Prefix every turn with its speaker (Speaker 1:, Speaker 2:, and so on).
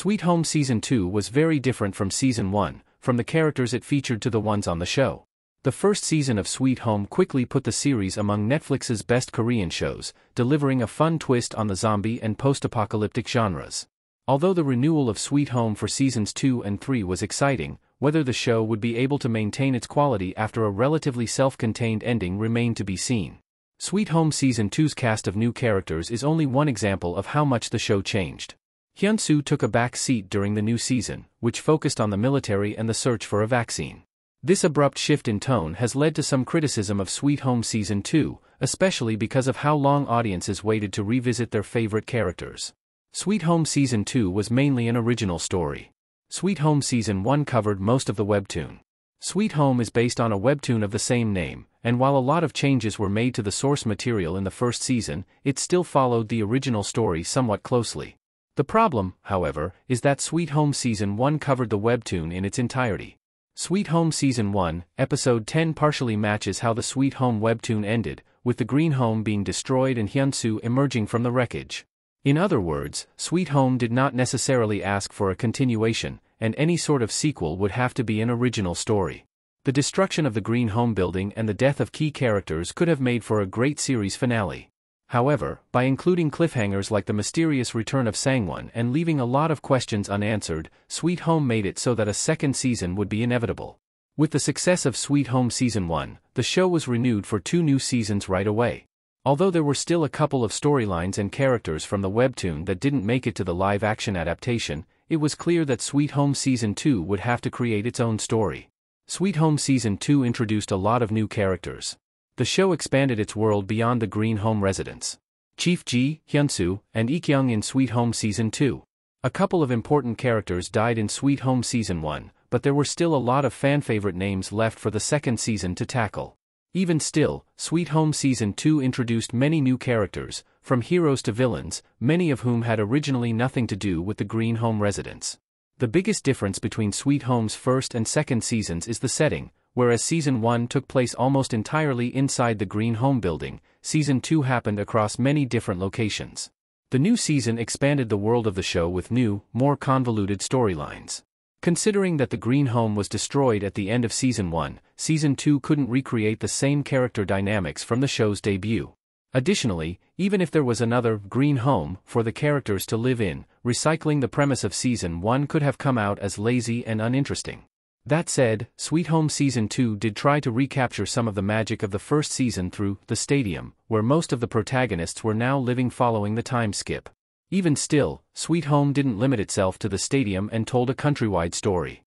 Speaker 1: Sweet Home Season 2 was very different from Season 1, from the characters it featured to the ones on the show. The first season of Sweet Home quickly put the series among Netflix's best Korean shows, delivering a fun twist on the zombie and post-apocalyptic genres. Although the renewal of Sweet Home for Seasons 2 and 3 was exciting, whether the show would be able to maintain its quality after a relatively self-contained ending remained to be seen. Sweet Home Season 2's cast of new characters is only one example of how much the show changed. Hyun-soo took a back seat during the new season, which focused on the military and the search for a vaccine. This abrupt shift in tone has led to some criticism of Sweet Home Season 2, especially because of how long audiences waited to revisit their favorite characters. Sweet Home Season 2 was mainly an original story. Sweet Home Season 1 covered most of the webtoon. Sweet Home is based on a webtoon of the same name, and while a lot of changes were made to the source material in the first season, it still followed the original story somewhat closely. The problem, however, is that Sweet Home Season 1 covered the webtoon in its entirety. Sweet Home Season 1, Episode 10 partially matches how the Sweet Home webtoon ended, with the green home being destroyed and Hyun-soo emerging from the wreckage. In other words, Sweet Home did not necessarily ask for a continuation, and any sort of sequel would have to be an original story. The destruction of the green home building and the death of key characters could have made for a great series finale. However, by including cliffhangers like the mysterious return of Sangwon and leaving a lot of questions unanswered, Sweet Home made it so that a second season would be inevitable. With the success of Sweet Home Season 1, the show was renewed for 2 new seasons right away. Although there were still a couple of storylines and characters from the webtoon that didn't make it to the live-action adaptation, it was clear that Sweet Home Season 2 would have to create its own story. Sweet Home Season 2 introduced a lot of new characters. The show expanded its world beyond the green home residents. Chief Ji, Hyun-soo, and Ik-young in Sweet Home Season 2. A couple of important characters died in Sweet Home Season 1, but there were still a lot of fan-favorite names left for the second season to tackle. Even still, Sweet Home Season 2 introduced many new characters, from heroes to villains, many of whom had originally nothing to do with the green home residents. The biggest difference between Sweet Home's first and second seasons is the setting. Whereas Season 1 took place almost entirely inside the green home building, Season 2 happened across many different locations. The new season expanded the world of the show with new, more convoluted storylines. Considering that the green home was destroyed at the end of Season 1, Season 2 couldn't recreate the same character dynamics from the show's debut. Additionally, even if there was another green home for the characters to live in, recycling the premise of Season 1 could have come out as lazy and uninteresting. That said, Sweet Home Season 2 did try to recapture some of the magic of the first season through the stadium, where most of the protagonists were now living following the time skip. Even still, Sweet Home didn't limit itself to the stadium and told a countrywide story.